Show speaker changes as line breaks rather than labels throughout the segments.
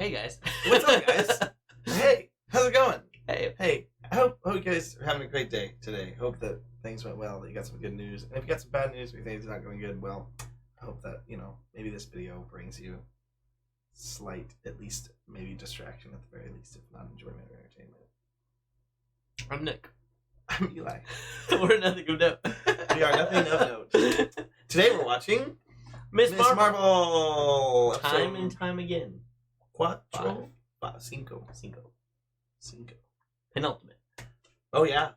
Hey guys.
What's up, guys? Hey, how's it going?
Hey.
I hope you guys are having a great day today. Hope that things went well, that you got some good news. And if you got some bad news or things not going good, well, I hope that, maybe this video brings you slight, at least, maybe distraction at the very least, if not enjoyment or entertainment.
I'm Nick.
I'm Eli.
We're nothing of note.
We are nothing of note. Today we're watching
Miss
Marvel.
Time and time again.
Cuatro. Cinco.
Penultimate.
Oh yeah,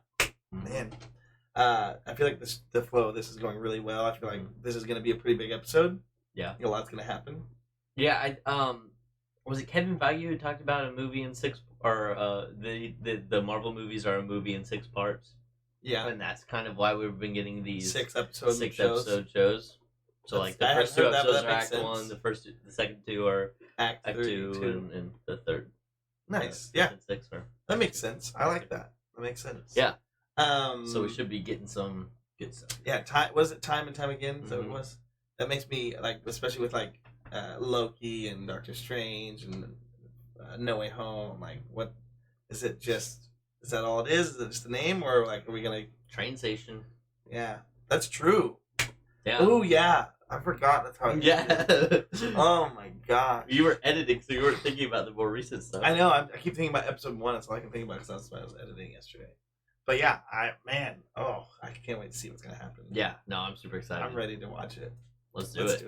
man. I feel like the flow of this is going really well. I feel like this is going to be a pretty big episode.
Yeah.
A lot's going to happen.
Yeah, was it Kevin Feige who talked about a movie in six, or the Marvel movies are a movie in 6 parts?
Yeah.
And that's kind of why we've been getting these
6 episode
shows. So like the first 2 episodes are Act
sense.
1, the second 2 are
Act
2, and the third.
Nice. Yeah.
6 are.
That makes sense. I like that. That makes sense.
Yeah. So we should be getting some good stuff.
Yeah. Was it time and time again? So it was. That makes me like, especially with like Loki and Doctor Strange and No Way Home. Like, what is it? Just is that all it is? Is it just the name, or like are we gonna
train station?
Yeah, that's true.
Yeah.
Oh yeah, I forgot. That's how.
Yeah.
Oh my gosh.
You were editing, so you weren't thinking about the more recent stuff.
I know. I keep thinking about episode 1. That's all I can think about because that's what I was editing yesterday. But yeah, I can't wait to see what's gonna happen.
Yeah. No, I'm super excited.
I'm ready to watch it.
Let's do it.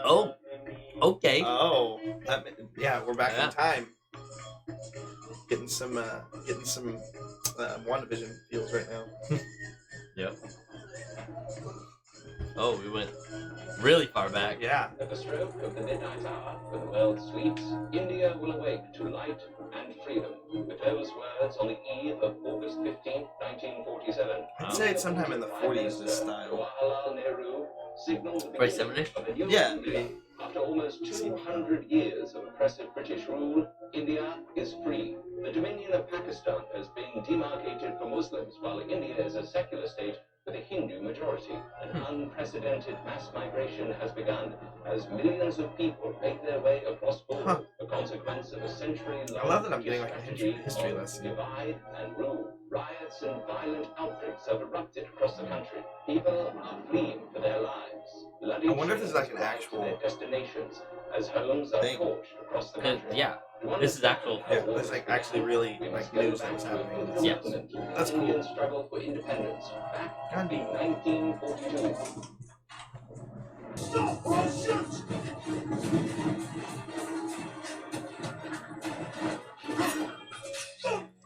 Oh. Okay.
Oh. We're back in time. Getting some WandaVision feels right now.
Yep. Oh, we went really far back.
Yeah.
At the stroke of the midnight hour, when the world sleeps, India will awake to light and freedom. With those words on the eve of August 15th, 1947.
I'd say it's sometime in the 40s, this style.
Jawaharlal Nehru signaled the
47-ish?
beginning of a new
Yeah,
India. After almost 200 years of oppressive British rule, India is free. The Dominion of Pakistan has been demarcated for Muslims, while India is a secular state with a Hindu majority. An unprecedented mass migration has begun as millions of people make their way across borders, a consequence of a century-long
I love that I'm getting like a history
of
lesson.
divide and rule. Riots and violent outbreaks have erupted across the country. People are fleeing for their lives.
I wonder if this is like an actual
their destinations as homes are
thing.
torched across the country.
Yeah. This is actual.
Yeah, this is like actually really like news that was happening.
Yes.
That's cool.
Indian struggle for independence back in 1942.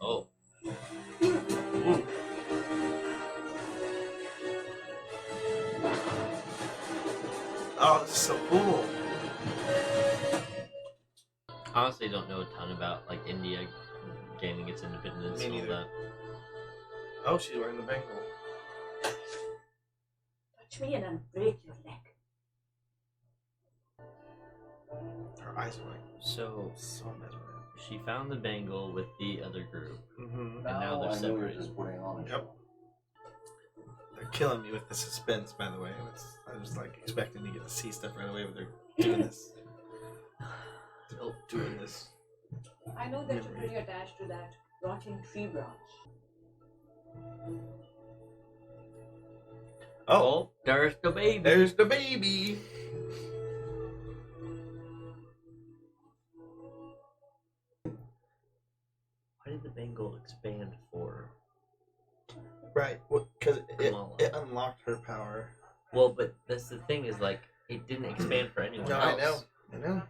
Oh.
Ooh. Oh, this is so cool.
Honestly, don't know a ton about like India gaining its independence
Me
and all
neither.
that.
Oh, she's wearing the bangle.
Touch me and I'll break your neck.
Her eyes are like
So
so mesmerizing.
she found the bangle with the other group,
Mm-hmm.
and now they're separated.
Yep. They're killing me with the suspense, by the way. I was like expecting to get to see stuff right away, but they're doing this. Still doing this.
I know that you're pretty attached to that rotting tree branch.
Oh,
There's the baby.
there's the baby.
Why did the bangle expand for?
Right, because
Kamala?
it unlocked her power.
Well, but that's the thing is like it didn't expand for anyone
No,
else.
I know.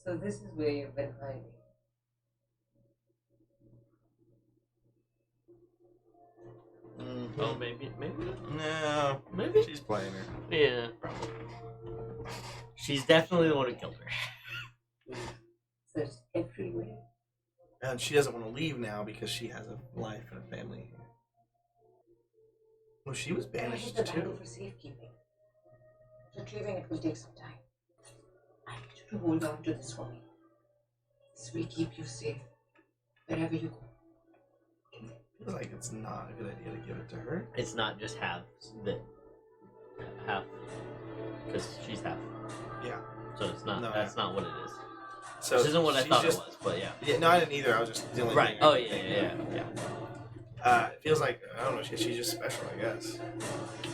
So this is where you've been hiding.
Mm-hmm.
Oh, maybe.
No,
Maybe.
she's playing her.
Yeah, probably. She's definitely the one who killed her.
So it's everywhere.
And she doesn't want to leave now because she has a life and a family here. Well, she was
I
banished
hid the bangle
too.
for safekeeping. Retrieving it will take some time. I need you to hold on to this for me. This will keep you safe wherever you go.
I feel like it's not a good idea to give it to her.
It's not just have the half, because she's half.
Yeah.
So it's not.
No,
That's not what it is.
So
This isn't what I
she's
thought
just,
it was, but yeah.
Yeah, no, I didn't either. I was just dealing.
Right. Oh yeah.
It feels like I don't know. She's just special, I guess.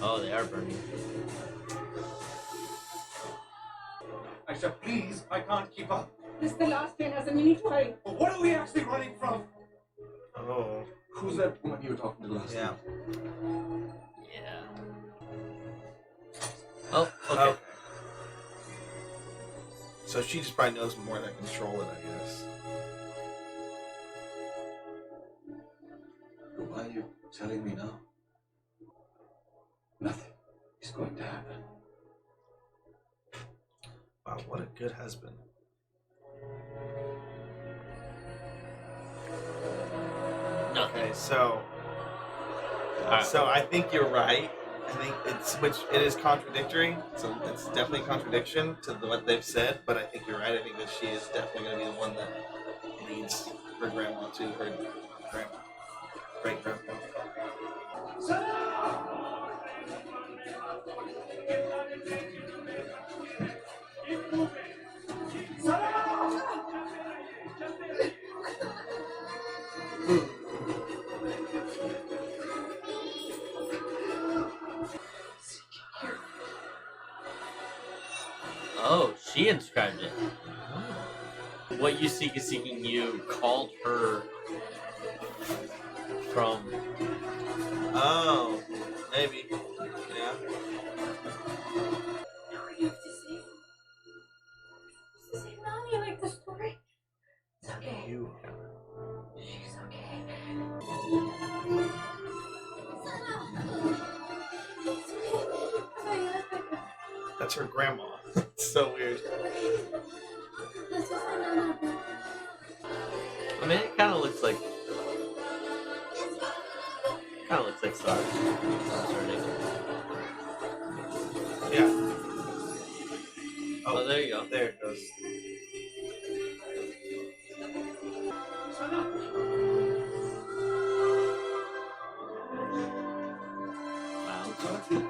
Oh, they are burning.
I said, please, I can't keep up.
This is the last train, as a minute to hurry.
But what are we actually running from?
Oh.
Who's that woman you were talking to last
Yeah.
night?
Yeah. Oh, okay.
Okay. So she just probably knows more than control it, I guess.
But why are you telling me now? Nothing is going to happen.
Wow, what a good husband.
Nothing.
Okay, so
Alright.
so I think you're right. I think it is contradictory. So it's definitely a contradiction to what they've said. But I think you're right. I think that she is definitely going to be the one that leads her grandma to her grandma, great grandpa.
Oh, she inscribed it. What you seek is seeking you called her from.
Oh, maybe. Yeah.
No, you have to save Mommy. You like the story? It's okay.
You.
She's okay.
That's her grandma. It's so weird.
I mean, it kind of looks like. Stars.
Yeah.
Oh, there you go.
There it goes.
Wow.
I don't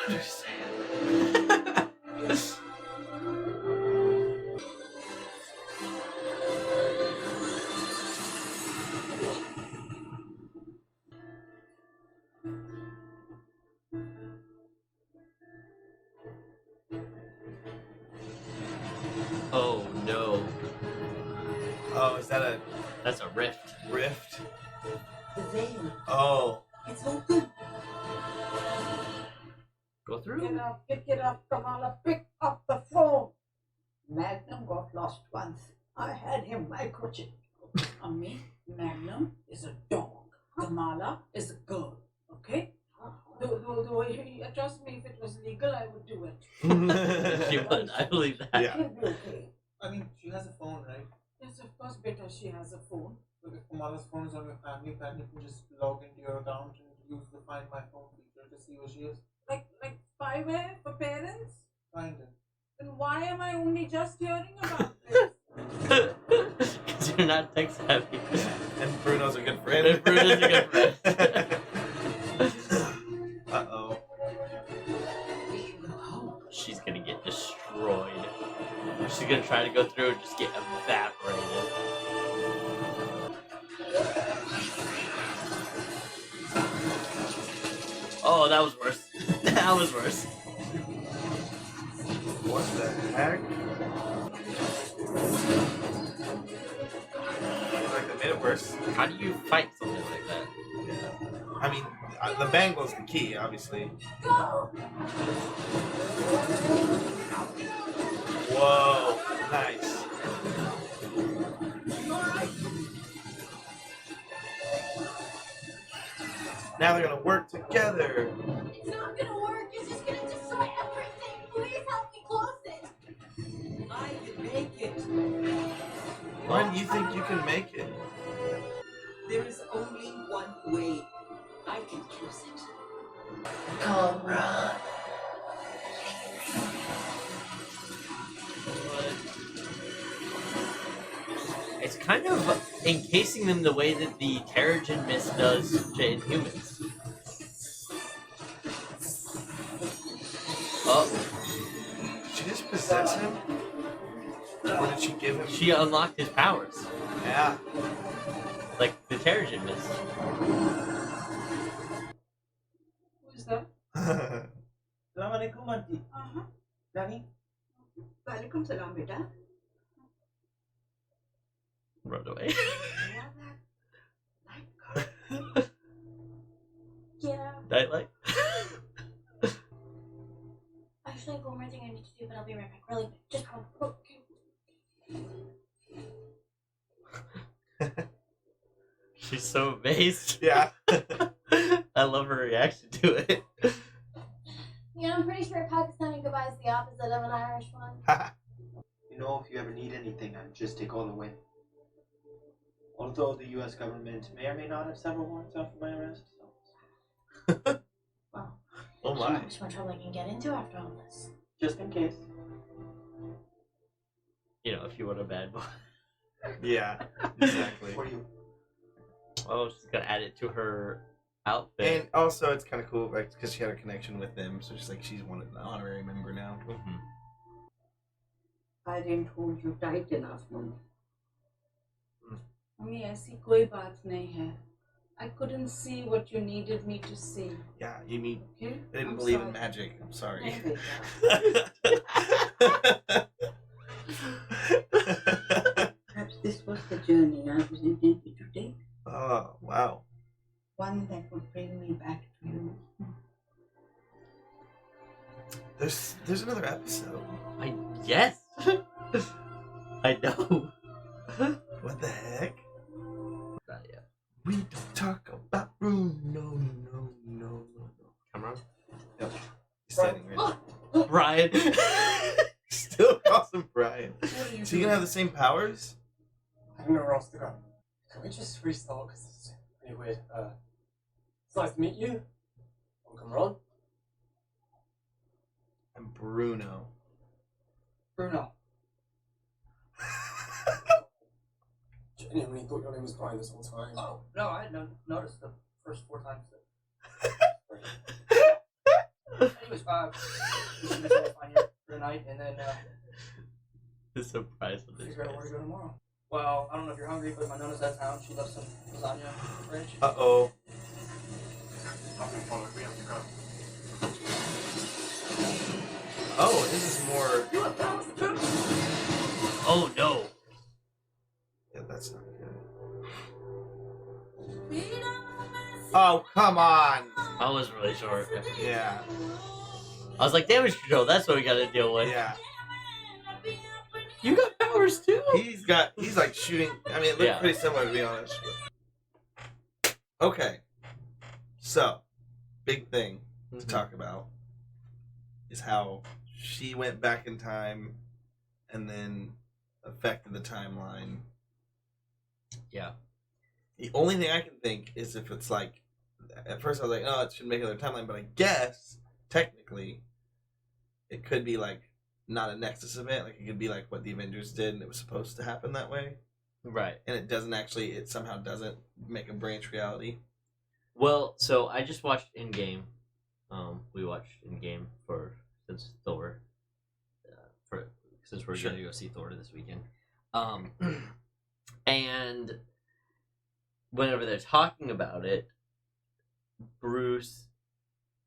understand.
Oh no.
Oh, is that a
That's a rift.
rift?
The veil.
Oh.
It's open.
Go through.
Pick it up, Kamala. Pick up the phone. Magnum got lost once. I had him microchip. Me, Magnum is a dog. Kamala is a girl. Okay? Trust me, if it was legal, I would do it.
She would. I believe that.
Yeah.
She'll be okay.
I mean, she has a phone, right?
Yes, of course, better she has a phone.
So if Kamala's phone is on your family plan, you can just log into your account and use the Find My Phone feature to see where she is.
Like spyware for parents?
Find it.
Then why am I only just hearing about this?
Because you're not tech savvy.
And Bruno's a good friend.
And Bruno's a good friend.
Uh-oh.
We can go home.
She's gonna get destroyed. She's gonna try to go through and just get evaporated. Oh, that was worse. That was worse.
What the heck? Like they made it worse.
How do you fight something like that?
Yeah. I mean, the bangle's the key, obviously. Whoa. Nice. Now they're gonna work together.
It's not gonna work. It's just gonna destroy everything. Please help me close it.
I can make it.
Why do you think you can make it?
There is only one way. I can close it. Come run.
It's kind of encasing them the way that the Terrigen Mist does to Inhumans. Oh,
Did she just possess him? Or did she give him?
she unlocked his powers.
Yeah.
Like the Terrigen Mist.
Who's that? Assalamualaikum, auntie. Nani?
Walaikum salam, beta.
Run away.
Yeah.
Nightlight.
Actually, I have one more thing I need to do, but I'll be right back. Really, just hold. Okay.
She's so amazed.
Yeah.
I love her reaction to it.
Yeah, I'm pretty sure Pakistani goodbye is the opposite of an Irish one.
You know, if you ever need anything, I'm just take all the way. Although the U.S. government may or may not have several warrants out for my arrest. So.
Well,
Oh
how
my.
much more trouble I can get into after all this?
Just in case.
You know, if you want a bad boy.
Yeah. Exactly.
For you.
Oh, she's gonna add it to her outfit.
And also, it's kind of cool, like, because she had a connection with them, so she's like, she's an honorary member now.
Mhm.
I didn't hold you tight enough, mummy. Mummy ऐसी कोई बात नहीं है. I couldn't see what you needed me to see.
Yeah, you mean,
Okay?
I didn't
I'm
believe
sorry.
in magic. I'm sorry.
Perhaps this was the journey I was intended to take.
Oh, wow.
One that would bring me back to you.
There's another episode.
Yes. I know.
What the heck?
Not yet.
We don't talk about Bruno. No.
Cameron.
Yep. He's standing right.
Brian.
Still calls him Brian.
What are you
Is he gonna have the same powers?
I don't know where else to go. Can we just freestyle? Because it's pretty weird. It's nice to meet you. I'm Cameron.
I'm Bruno.
Bruno. Genuinely thought your name was Brian this whole time. Oh, no, I hadn't noticed the first 4 times. Anyways, we should just find you for the night and then
The surprise of this.
figure out where to go tomorrow. Well, I don't know if you're hungry, but my Nona's out of town. She left some lasagna in the fridge.
Uh-oh.
Nothing followed. We have to go.
Oh, this is more...
Oh no.
Yeah, that's not good. Oh, come on!
I was really short.
Yeah.
I was like, damage control, that's what we gotta deal with.
Yeah.
You got powers too?
He's like shooting. I mean, it looked
Yeah.
pretty similar, to be honest. Okay. So, big thing to talk about is how she went back in time and then affected the timeline.
Yeah.
The only thing I can think is if it's like, at first I was like, oh, it should make another timeline, but I guess, technically, it could be like, not a Nexus event, like it could be like what the Avengers did and it was supposed to happen that way.
Right.
And it doesn't actually, it somehow doesn't make a branch reality.
Well, so I just watched Endgame. We watched Endgame since Thor, since we're
Sure.
gonna go see Thor this weekend. And whenever they're talking about it, Bruce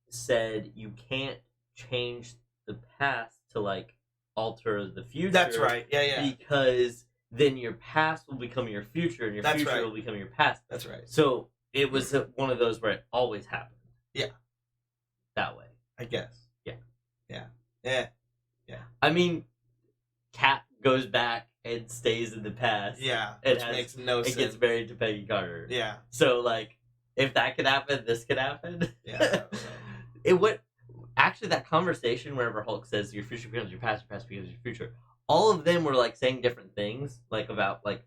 said you can't change the past to like alter the future.
That's right. Yeah.
Because then your past will become your future, and your
That's
future
right.
will become your past.
That's right.
So it was one of those where it always happened.
Yeah.
That way.
I guess.
Yeah.
Yeah.
I mean, Kat goes back and stays in the past.
Yeah.
It
Which makes no
It
sense.
gets married to Peggy Carter.
Yeah.
So like, if that could happen, this could happen.
Yeah.
It would actually, that conversation wherever Hulk says your future becomes your past becomes your future. All of them were like saying different things, like about like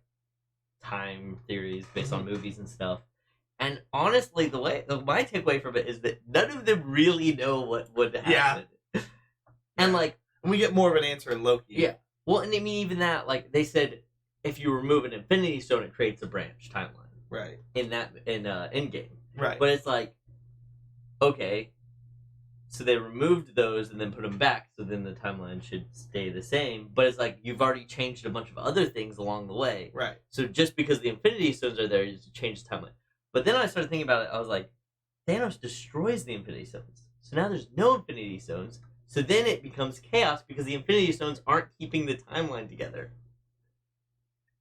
time theories based on movies and stuff. And honestly, my takeaway from it is that none of them really know what would happen. And like,
we get more of an answer in Loki.
Yeah. Well, and I mean, even that, like they said, if you remove an Infinity Stone, it creates a branch timeline.
Right.
In Endgame.
Right.
But it's like, okay, So they removed those and then put them back, so then the timeline should stay the same. But it's like you've already changed a bunch of other things along the way.
Right.
So just because the Infinity Stones are there, you just change the timeline. But then I started thinking about it. I was like, Thanos destroys the Infinity Stones. So now there's no Infinity Stones. So then it becomes chaos because the Infinity Stones aren't keeping the timeline together.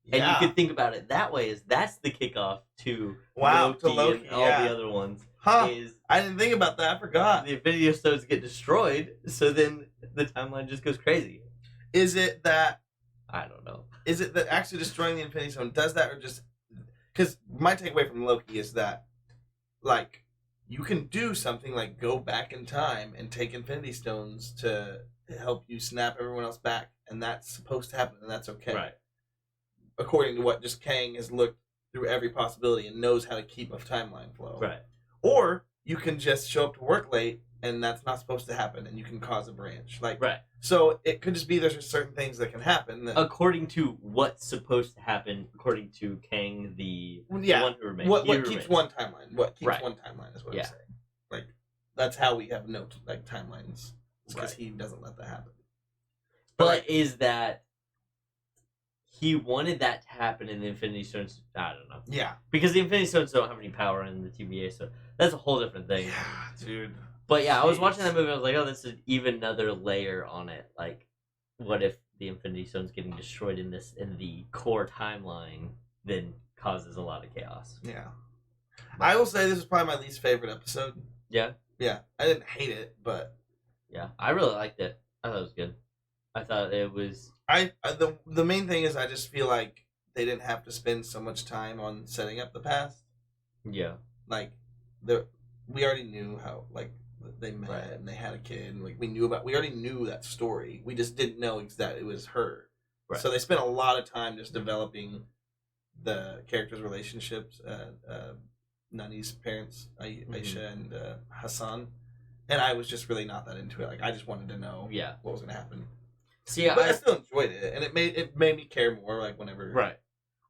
Yeah.
And you could think about it that way, as that's the kickoff to
Loki,
and all
yeah.
the other ones.
Huh.
Is
I didn't think about that. I forgot.
the Infinity Stones get destroyed, so then the timeline just goes crazy.
Is it that
I don't know.
Is it that actually destroying the Infinity Stone does that, or just because my takeaway from Loki is that, like, you can do something like go back in time and take Infinity Stones to help you snap everyone else back, and that's supposed to happen, and that's okay.
Right.
According to what just Kang has looked through every possibility and knows how to keep a timeline flow.
Right.
Or you can just show up to work late, and that's not supposed to happen, and you can cause a branch. Like,
Right.
So it could just be there's just certain things that can happen. That,
According to what's supposed to happen, according to Kang, the one who remains.
What
he
keeps
remains.
one timeline? What keeps
Right.
one timeline is what
Yeah.
I'm saying. Like, that's how we have no like timelines. Because
Right.
he doesn't let that happen.
But is that he wanted that to happen in the Infinity Stones? I don't know.
Yeah.
Because the Infinity Stones don't have any power in the TVA, so that's a whole different thing.
Yeah, dude.
But yeah, I was
Jeez.
watching that movie. I was like, oh, this is even another layer on it. Like, what if the Infinity Stones getting destroyed in the core timeline then causes a lot of chaos?
Yeah. I will say this is probably my least favorite episode.
Yeah.
Yeah. I didn't hate it, but
Yeah, I really liked it. I thought it was good. I thought it was.
the main thing is I just feel like they didn't have to spend so much time on setting up the past.
Yeah.
Like we already knew how like they met
Right.
and they had a kid, and like we already knew that story. We just didn't know exactly it was her.
Right.
So they spent a lot of time just developing the characters' relationships. Nani's parents, Aisha and Hassan, and I was just really not that into it. Like I just wanted to know
Yeah.
what was gonna happen.
See,
But I still enjoyed it, and it made me care more. Like whenever,
Right.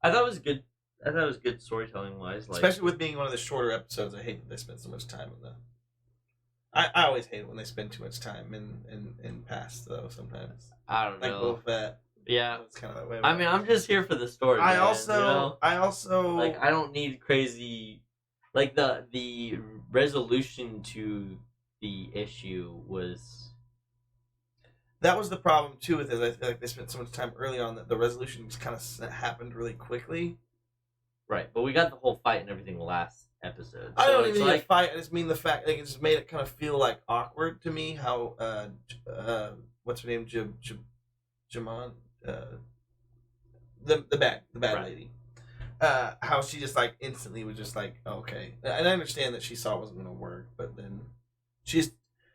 I thought it was good. I thought it was good storytelling wise. Like,
especially with being one of the shorter episodes. I hate that they spend so much time on the. I always hate it when they spend too much time in past though. Sometimes
I don't
like
know.
Boba Fett.
Yeah.
It's kind of that way.
I mean, I'm just here for the story.
I
man,
also,
you know?
like
I don't need crazy. Like the resolution to the issue was.
that was the problem too with it. I feel like they spent so much time early on that the resolution just kind of happened really quickly.
Right, but we got the whole fight and everything last episode.
I
so
don't
it's
even mean
like,
a fight. I just mean the fact like it just made it kind of feel like awkward to me. How what's her name? Jamon, the bad
Right.
lady. How she just like instantly was just like, oh, okay, and I understand that she saw it wasn't going to work, but then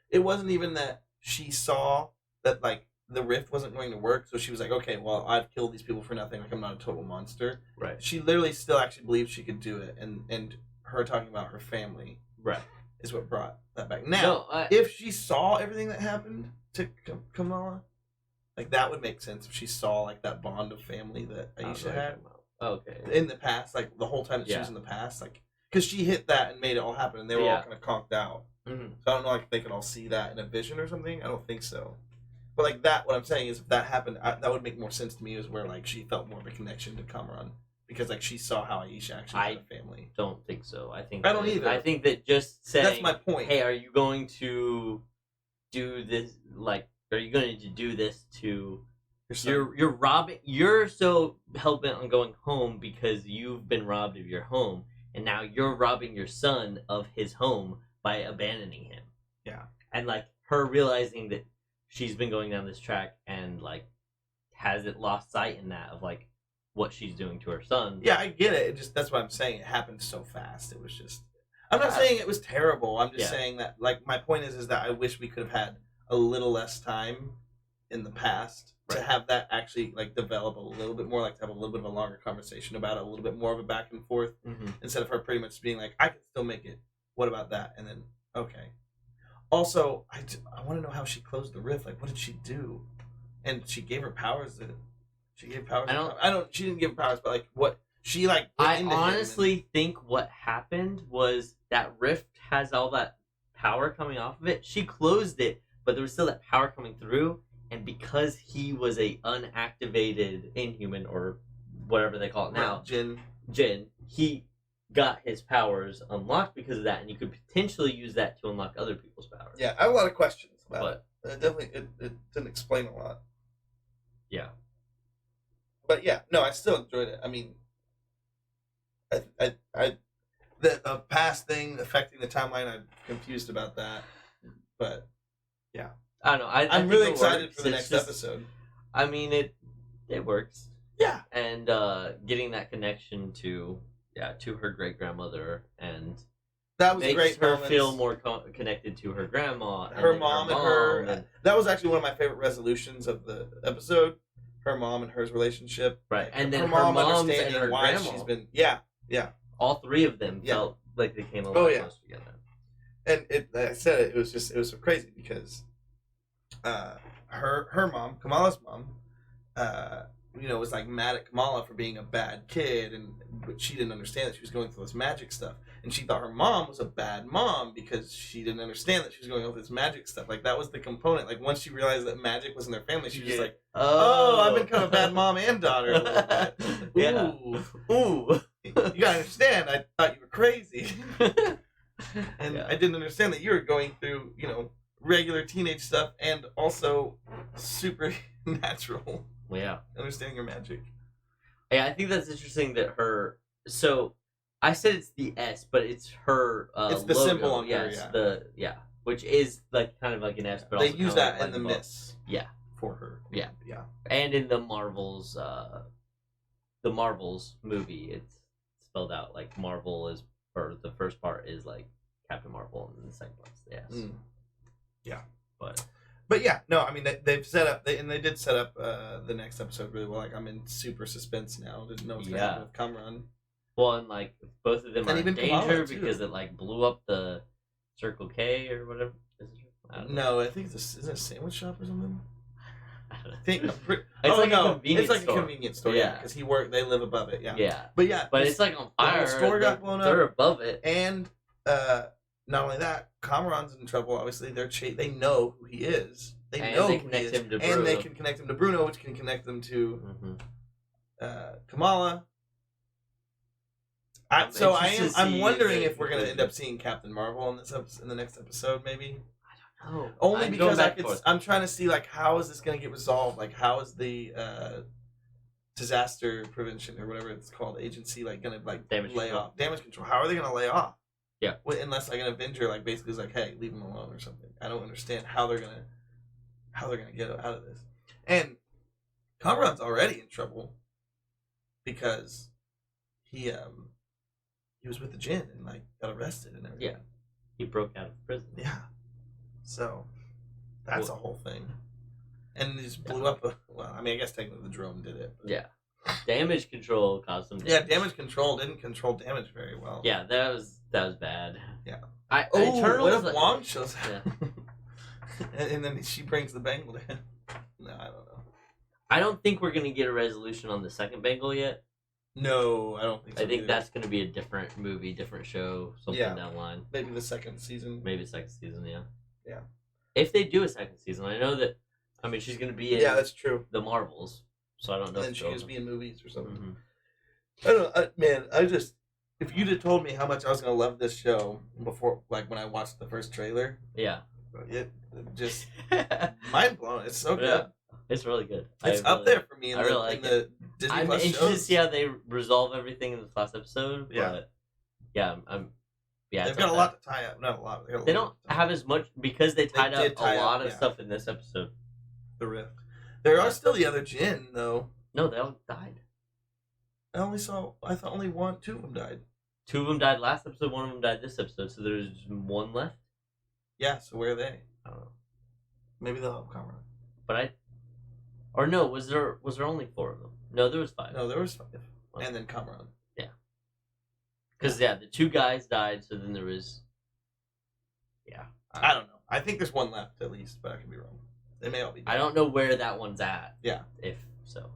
it wasn't even that she saw that like the rift wasn't going to work, so she was like, okay, well, I've killed these people for nothing, like I'm not a total monster.
Right.
She literally still actually believed she could do it, and her talking about her family
Right.
is what brought that back. Now,
No,
if she saw everything that happened to Kamala, like that would make sense if she saw like that bond of family that Aisha had
Okay.
in the past, like the whole time that she was in the past, like because she hit that and made it all happen, and they were all kind of conked out.
Mhm.
So I don't know, like if they could all see that in a vision or something. I don't think so. But like that, what I'm saying is, if that happened, that would make more sense to me. Is where like she felt more of a connection to Kamran because like she saw how Aisha actually had a family.
Don't think so. I think
I don't either.
I think that just saying
That's my point.
Hey, are you going to do this? Like, are you going to do this to? You're robbing. You're so hell bent on going home because you've been robbed of your home, and now you're robbing your son of his home by abandoning him.
Yeah.
And like her realizing that she's been going down this track and like hasn't lost sight in that of like what she's doing to her son.
Yeah, I get it. It just that's what I'm saying. It happened so fast. It was just. I'm not saying it was terrible. I'm just saying that like my point is that I wish we could have had a little less time in the past to have that actually like develop a little bit more, like to have a little bit of a longer conversation about it, a little bit more of a back and forth, instead of her pretty much being like, I can still make it. What about that? And then okay. Also, I want to know how she closed the rift. Like, what did she do? And she gave her powers. She gave powers. I don't. She didn't give powers, but like, what she like.
I honestly think what happened was that rift has all that power coming off of it. She closed it, but there was still that power coming through. And because he was a unactivated Inhuman or whatever they call it now,
Jin,
he got his powers unlocked because of that, and you could potentially use that to unlock other people's powers.
Yeah, I have a lot of questions about it. It didn't explain a lot.
Yeah.
But yeah, no, I still enjoyed it. I mean, the past thing affecting the timeline, I'm confused about that. But yeah,
I don't know.
I'm really excited for the next episode.
I mean, it works.
Yeah,
and getting that connection to her great grandmother, and
that was
makes
great.
Her
moments.
feel more connected to her grandma,
her mom and her. That was actually one of my favorite resolutions of the episode. Her mom and her's relationship,
right? And then
her mom's
understanding
and her why
grandma.
She's been,
all three of them felt like they came a lot close together.
And like I said, it was so crazy because her mom, Kamala's mom, was like mad at Kamala for being a bad kid, but she didn't understand that she was going through this magic stuff, and she thought her mom was a bad mom because she didn't understand that she was going through this magic stuff. Like that was the component. Like once she realized that magic was in their family, she was just like, "Oh, I've been kind of a bad mom and daughter a little bit." Ooh, you gotta understand. I thought you were crazy, and I didn't understand that you were going through, regular teenage stuff and also supernatural.
Yeah.
Understanding your magic.
Yeah, I think that's interesting that her. So, I said it's the S, but it's her.
It's the
logo.
symbol on her.
Which is like kind of like an S, but
they
also
use
kind of
that
like
in the miss.
Yeah.
For her.
Yeah.
Yeah.
And in the Marvels movie, it's spelled out like Marvel is, or the first part is like Captain Marvel, and the second part's the S.
Mm. Yeah.
But
yeah, no, I mean they've set up, they did set up the next episode really well. Like I'm in super suspense now. Didn't know what's going to happen with Kamran.
Well, and like both of them are in danger
Kamala,
because it like blew up the Circle K or whatever.
No, I think isn't it a sandwich shop or something?
I don't know.
I think
it's like a convenience store.
It's like a convenience store, because they live above it,
Yeah.
But
it's like on fire.
The store got blown up.
They're above it.
And not only that, Kamran's in trouble. Obviously, they know who he is. They know who he is, and they can connect him to Bruno, which can connect them to Kamala. I'm wondering if we're going to end up seeing Captain Marvel in the next episode, maybe.
I don't know.
Only because I'm trying to see like how is this going to get resolved? Like how is the disaster prevention or whatever it's called agency like going to like lay off damage control? How are they going to lay off?
Yeah.
Unless like an Avenger like basically is like, hey, leave him alone or something. I don't understand how they're gonna get out of this. And Kamran's already in trouble because he was with the Jinn and like got arrested and everything.
Yeah. He broke out of prison.
Yeah. So that's a whole thing. And it just blew up I guess technically the drone did it.
Yeah. Damage control caused some damage.
Yeah, damage control didn't control damage very well.
Yeah, that was bad.
Yeah.
Eternals,
what if Wong shows up?
Yeah.
and then she brings the bangle to him? No, I don't know.
I don't think we're gonna get a resolution on the second bangle yet.
No, I don't think so.
I think that's gonna be a different movie, different show, something down the line.
Maybe the second season.
Yeah.
Yeah.
If they do a second season, I know that. I mean, she's gonna be in.
Yeah, that's true.
The Marvels, so I don't know.
And then she just be in movies or something.
Mm-hmm.
I don't know, if you'd have told me how much I was gonna love this show before, like when I watched the first trailer, it just mind blown. It's so good.
Yeah, it's really good.
It's up there for me in the Disney
I'm
Plus
interested
shows.
to see how they resolve everything in this last episode. But
they've got a lot to tie up. Not a lot.
They don't have as much because they tied up a lot of stuff in this episode.
The Rift. There are still the other Jinn though.
No, they all died.
I thought only two of them died.
Two of them died last episode, one of them died this episode, so there's one left?
Yeah, so where are they?
I don't know.
Maybe they'll help Kamran.
Was there only 4 of them? No, there was 5.
No, there was 5. And then Kamran.
Yeah. Because, the 2 guys died, so then there was... Yeah.
I don't know. I think there's one left, at least, but I could be wrong. They may all be dead.
I don't know where that one's at.
Yeah.
If so.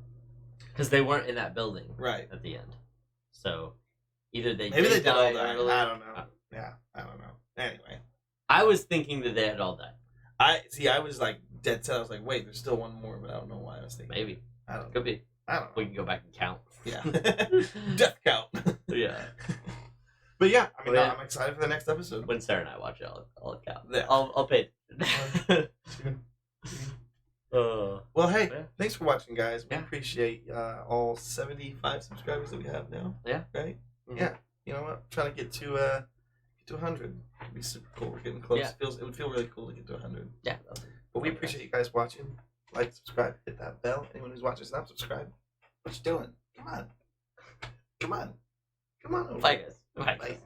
Because they weren't in that building.
Right.
At the end. So, either they
maybe they did all
die
die.
early.
I don't know. Yeah, I don't know. Anyway.
I was thinking that they had all died.
I was like dead set. I was like, wait, there's still one more, but I don't know why I was thinking.
Maybe.
I don't know.
Could be.
I don't know.
We can go back and count.
Yeah. Death count.
Yeah.
But yeah, I mean,
Oh, yeah.
I'm excited for the next episode.
When Sarah and I watch it, I'll count.
Yeah.
I'll pay.
Well, hey,
Yeah.
thanks for watching, guys. We
Yeah.
appreciate all 75 subscribers that we have now.
Yeah.
Right?
Mhm.
Yeah. You know what? Trying to get to 100. It'd be super cool. We're getting close.
Yeah.
It would feel really cool to get to 100.
Yeah.
But we appreciate you guys watching. Like, subscribe, hit that bell. Anyone who's watching, not subscribe. What you doing? Come on. Come on. Come on over.
Bye, guys. Bye.
Bye.